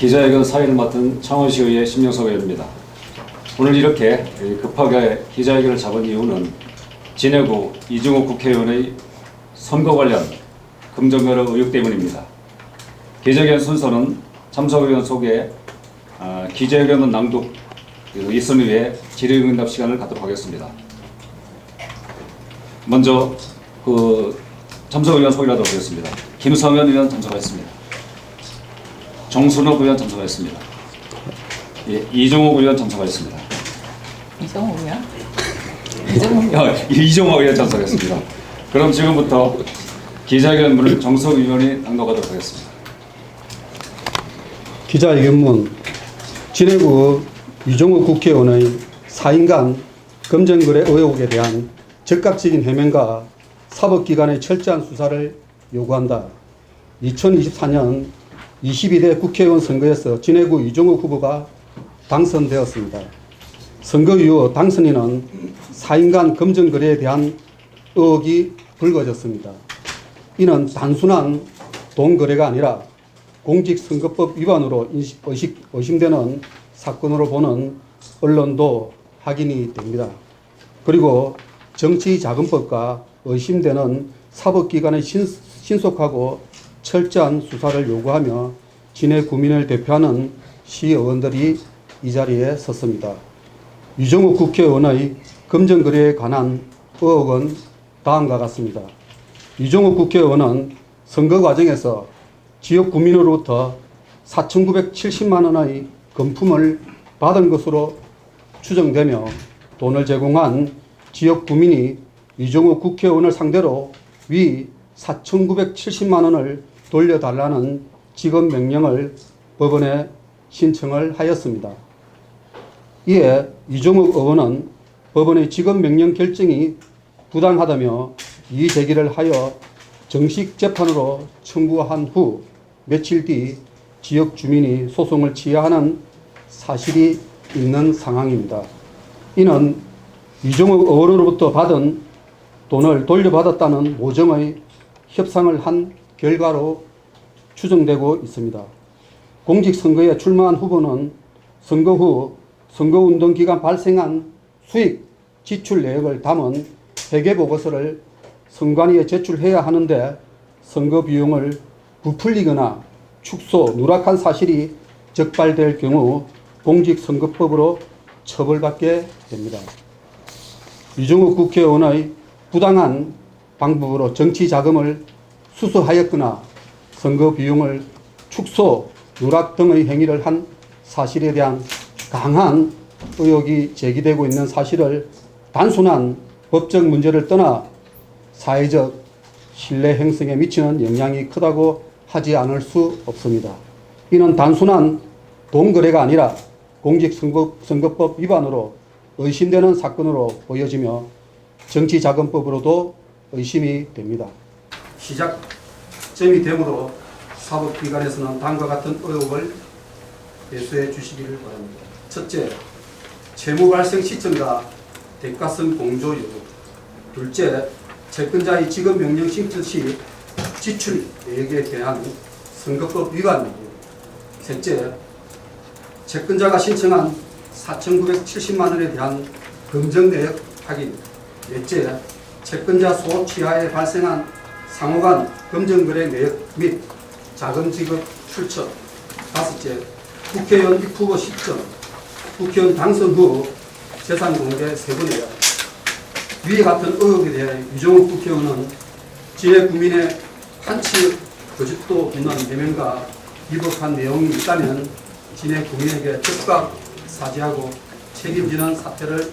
기자회견 사회를 맡은 창원시의회 심영석 의원입니다. 오늘 이렇게 급하게 기자회견을 잡은 이유는 진해구 이중욱 국회의원의 선거 관련 금전거래 의혹 때문입니다. 기자회견 순서는 참석 의원 소개, 기자회견 낭독 있은 후에 질의응답 시간을 갖도록 하겠습니다. 먼저 참석 의원 소개하도록 하겠습니다. 김성현 의원 참석하였습니다. 정순욱 의원 참석하였습니다. 예, 이종욱 의원 참석하였습니다. 이종욱 의원? 이종욱 의원 참석했습니다. 그럼 지금부터 기자회견문을 정석 의원이 낭독하도록 하겠습니다. 기자회견문. 진해구 이종욱 국회의원의 4인간 검정거래 의혹에 대한 적극적인 해명과 사법기관의 철저한 수사를 요구한다. 2024년 22대 국회의원 선거에서 진해구 이종욱 후보가 당선되었습니다. 선거 이후 당선인은 4인간 검정거래에 대한 의혹이 불거졌습니다. 이는 단순한 돈거래가 아니라 공직선거법 위반으로 의심되는 사건으로 보는 언론도 확인이 됩니다. 그리고 정치자금법과 의심되는 사법기관의 신속하고 철저한 수사를 요구하며 진해 구민을 대표하는 시의원들이 이 자리에 섰습니다. 이종욱 국회의원의 검정거래에 관한 의혹은 다음과 같습니다. 이종욱 국회의원은 선거 과정에서 지역 구민으로부터 4,970만 원의 금품을 받은 것으로 추정되며 돈을 제공한 지역 구민이 이종욱 국회의원을 상대로 위 4,970만 원을 돌려달라는 지급 명령을 법원에 신청을 하였습니다. 이에 이종욱 의원은 법원의 지급 명령 결정이 부당하다며 이의 제기를 하여 정식 재판으로 청구한 후 며칠 뒤 지역 주민이 소송을 취하하는 사실이 있는 상황입니다. 이는 이종욱 의원으로부터 받은 돈을 돌려받았다는 모정의 협상을 한 결과로 추정되고 있습니다. 공직선거에 출마한 후보는 선거 후 선거운동 기간 발생한 수익, 지출 내역을 담은 회계보고서를 선관위에 제출해야 하는데 선거 비용을 부풀리거나 축소, 누락한 사실이 적발될 경우 공직선거법으로 처벌받게 됩니다. 이종욱 국회의원의 부당한 방법으로 정치 자금을 수수하였거나 선거 비용을 축소, 누락 등의 행위를 한 사실에 대한 강한 의혹이 제기되고 있는 사실을 단순한 법적 문제를 떠나 사회적 신뢰 형성에 미치는 영향이 크다고 하지 않을 수 없습니다. 이는 단순한 돈 거래가 아니라 공직선거법 위반으로 의심되는 사건으로 보여지며 정치자금법으로도 의심이 됩니다. 시작점이 되므로 사법기관에서는 다음과 같은 의혹을 배수해 주시기를 바랍니다. 첫째, 채무 발생 시점과 대가성 공조 여부. 둘째, 채권자의 지급 명령 신청 시 지출 내역에 대한 선거법 위반 여부. 셋째, 채권자가 신청한 4,970만 원에 대한 검정 내역 확인. 넷째, 채권자 소취하에 발생한 상호간 검정거래 내역 및 자금 지급 출처. 다섯째, 국회의원 입후보 시점, 국회의원 당선 후 재산 공개 세부 내역. 위와 같은 의혹에 대해 이종욱 국회의원은 진해 구민의 한치 거짓도 없는 해명과 위법한 내용이 있다면 진해 구민에게 즉각 사죄하고 책임지는 사태를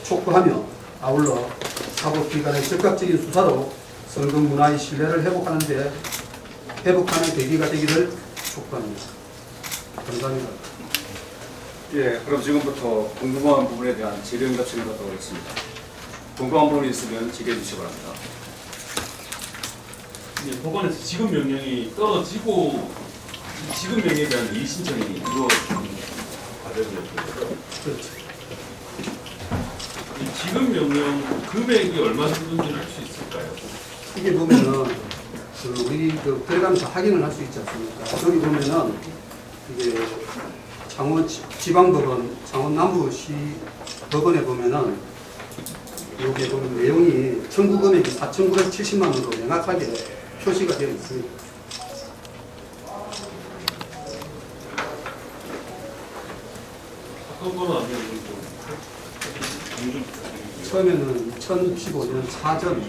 촉구하며 아울러 사법기관의 적극적인 수사로 선거 문화의 신뢰를 회복하는 계기가 되기를 촉구합니다. 감사합니다. 예, 그럼 지금부터 궁금한 부분에 대한 질의응답 시간을 갖도록 하겠습니다. 궁금한 부분이 있으면 질의해 주시기 바랍니다. 예, 법원에서 지급 명령이 떨어지고 지급 명령에 대한 이의 신청이 이루어지는 과정이었고요. 그렇죠. 이 지급 명령 금액이 얼마 정도인지를 알 수 있을까요? 이게 보면은 우리 그 들어가면서 확인을 할 수 있지 않습니까? 여기 보면은 이게 창원 지방법원, 창원 남부시 법원에 보면은 여기 보면 내용이 청구 금액이 4,970만 원으로 명확하게 표시가 되어 있습니다. 사건 번호 아니면 좀 처음에는 2015년 사전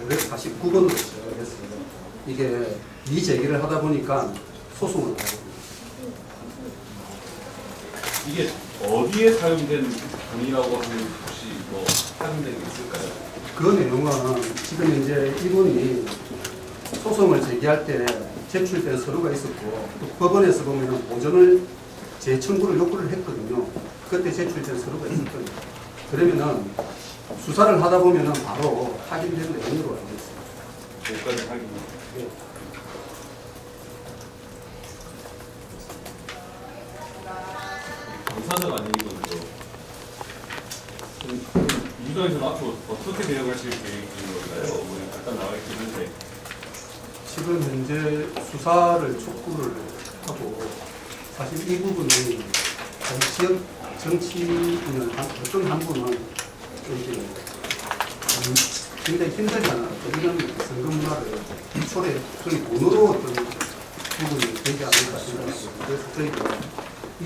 549번으로 시작을 했어요. 이게 이의제기를 하다 보니까 소송을 하고 이게 어디에 사용된 돈이라고 하는 혹시 뭐 확인된 게 있을까요? 그 내용은 지금 현재 이분이 소송을 제기할 때 제출된 서류가 있었고 또 법원에서 보면 보전을 재청구를 요구를 했거든요. 그때 제출된 서류가 있었거든요. 그러면은 수사를 하다 보면은 바로 확인된 내용으로 알고 있어요. 여기까지 확인. 예. 당사자가 아닌 거죠. 민주당에서는 앞으로 어떻게 대응하실 계획인 걸까요? 뭐 잠깐 나와 있긴 한데. 지금 현재 수사를 촉구를 하고 사실 이 부분이 지역 정치인은 어떤 한 분은 이렇게 굉장히 힘들잖아. 이런 선거 문화를 초래 거의 돈으로 어떤 부분이 되지 않을까 생각합니다. 그래서 저희가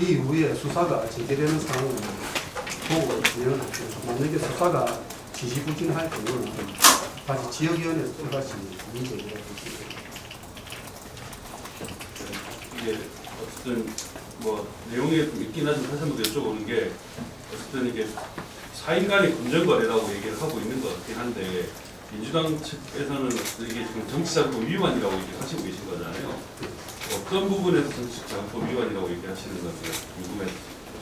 이 이후에 수사가 제기되는 상황을 보고 진행을 할게요. 만약에 수사가 지지부진할 경우는 다시 지역위원회에서 또다시 문제를 할 수 있습니다. 이게 어쨌든 뭐 내용이 좀 있긴 하지만 다시 한번 여쭤보는 게 어쨌든 이게 사인간의 검정거래라고 얘기를 하고 있는 것 같긴 한데 민주당 측에서는 이게 지금 정치자금법 위반이라고 얘기하시고 계신 거잖아요. 어떤 부분에서 정치자금법 위반이라고 얘기하시는 건지 궁금해서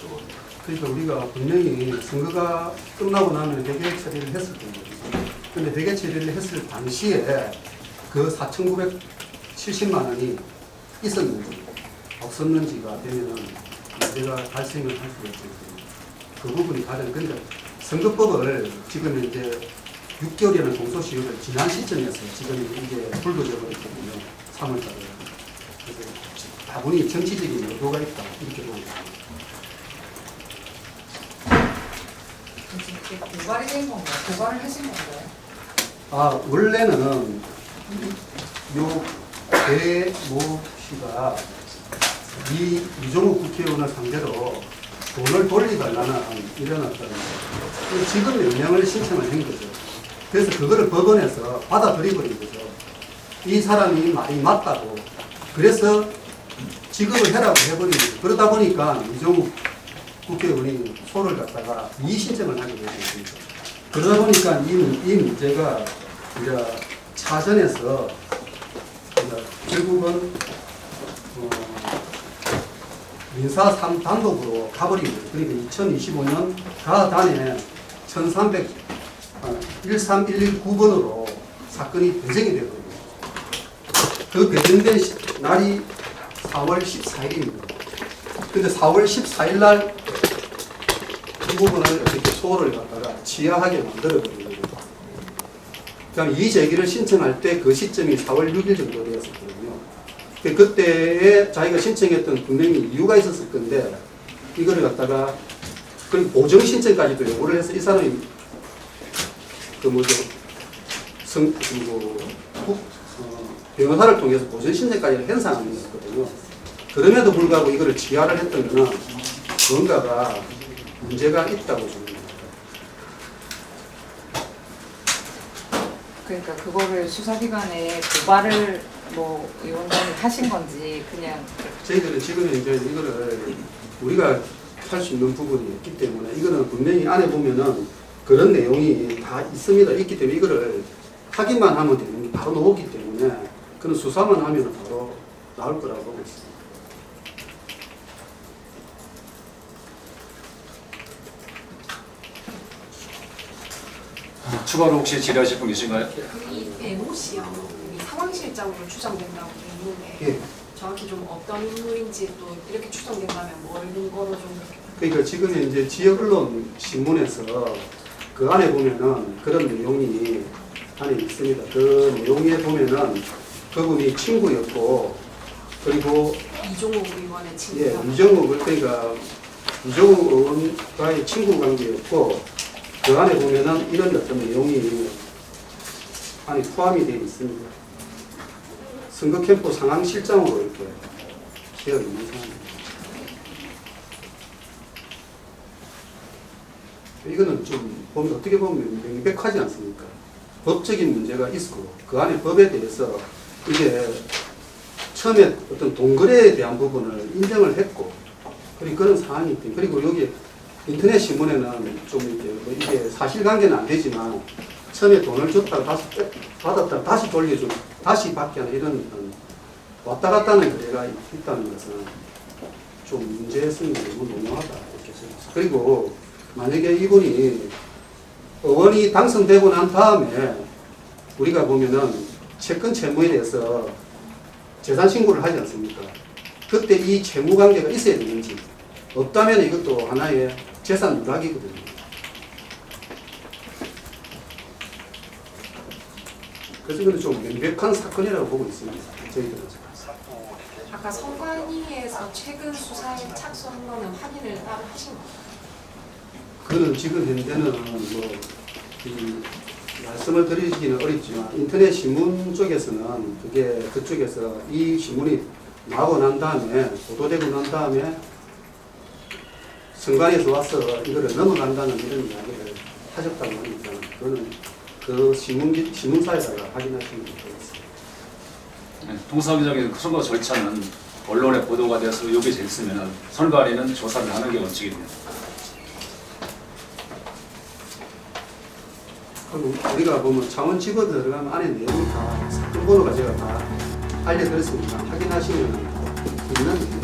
여쭤봅니다. 그러니까 우리가 분명히 선거가 끝나고 나면 회계 처리를 했을 겁니다. 근데 회계 처리를 했을 당시에 그 4,970만 원이 있었는지 없었는지가 되면은 문제가 발생을 할 수가 있거든요. 그 부분이 가장 근데 선거법을 지금 이제 6개월이라는 공소시효를 지난 시점에서 지금 이게 불거져 버렸거든요. 3월달에. 그래서 다분히 정치적인 의도가 있다 이렇게 보고 있습니다. 이게 고발이 된 건가요? 고발을 하신 건가요? 아, 원래는 요 배모 씨가 이 이종욱 국회의원을 상대로 돈을 돌려달라는 이런 어떤 지급 명령을 신청을 한 거죠. 그래서 그거를 법원에서 받아들여버린 거죠. 이 사람이 말이 맞다고. 그래서 지급을 해라고 해버린 거죠. 그러다 보니까 이종욱 국회의원이 소를 갖다가 이의 신청을 하게 되었습니다. 그러다 보니까 이 문제가 이제 차전에서 이제 결국은 민사 3단독으로 가버린 거예요. 그러니까 2025년 가단에 13119번으로 사건이 배정이 되거든요. 그 배정된 날이 4월 14일입니다. 근데 4월 14일 날 이 부분을 이렇게 소를 갖다가 지하하게 만들어버린 거예요. 그럼 이 제기를 신청할 때 그 시점이 4월 6일 정도 되었었거든요. 그때에 자기가 신청했던 분명히 이유가 있었을 건데 이거를 갖다가 그리고 보정 신청까지도 요구를 해서 이 사람이 변호사를 통해서 보정 신청까지 한 상황이었거든요. 그럼에도 불구하고 이거를 지하를 했던 거는 뭔가가 문제가 있다고 봅니다. 그러니까 그거를 수사기관에 고발을 뭐 의원님이 하신 건지 그냥 저희들은 지금 이제 이거를 우리가 할 수 있는 부분이 있기 때문에 이거는 분명히 안에 보면은 그런 내용이 다 있습니다. 있기 때문에 이거를 확인만 하면 되는 게 바로 나오기 때문에 그런 수사만 하면 바로 나올 거라고 보고 있습니다. 추가로 혹시 질의하실 분 계신가요? 이 배모 씨요. 이 상황실장으로 추정된다고 돼 있는데 예. 정확히 좀 어떤 인물인지 또 이렇게 추정된다면 뭘 근거로 좀 그렇게 그러니까 지금 이제 지역 언론 신문에서 그 안에 보면은 그런 내용이 안에 있습니다. 그 내용에 보면은 그분이 친구였고 그리고 이종욱 의원의 예, 친구가 이정욱 그러니까 이정욱 의원과의 친구 관계였고 그 안에 보면은 이런 어떤 내용이 안에 포함이 되어 있습니다. 선거 캠프 상황 실장으로 이렇게 되어 있는 상황입니다. 이거는 좀 보면 어떻게 보면 명백하지 않습니까? 법적인 문제가 있고 그 안에 법에 대해서 이게 처음에 어떤 동거래에 대한 부분을 인정을 했고 그리고 그런 상황이 있대. 그리고 여기 인터넷 신문에는 좀 이렇게 뭐 이게 사실관계는 안 되지만 처음에 돈을 줬다가 다시 받았다가 다시 돌려주고 다시 받게 하는 이런 어떤 왔다 갔다 하는 거래가 있다는 것은 좀 문제성이 너무 농후하다 이렇게 생각합니다. 그리고 만약에 이분이 의원이 당선되고 난 다음에 우리가 보면은 채권 채무에 대해서 재산 신고를 하지 않습니까? 그때 이 채무 관계가 있어야 되는지 없다면 이것도 하나의 재산 누락이거든요. 그래서 이거는 좀 명백한 사건이라고 보고 있습니다. 저희들은. 아까 선관위에서 최근 수사에 착수한 거는 확인을 따로 하신 거예요? 그는 지금 현재는 말씀을 드리기는 어렵지만 인터넷 신문 쪽에서는 그쪽에서 이 신문이 나오고 난 다음에 보도되고 난 다음에 선관위에서 와서 이거를 넘어간다는 이런 이야기를 하셨다고 하니까 그거는 그 신문사에다가 확인하시면 되겠습니다. 네, 통상적인 선거 절차는 언론에 보도가 돼서 의혹이 있으면 선관위는 조사를 하는 게 원칙입니다. 그리고 우리가 보면 창원지법 들어가면 안에 내용이 다 사건 번호가 제가 다 알려드렸으니까 확인하시면 있는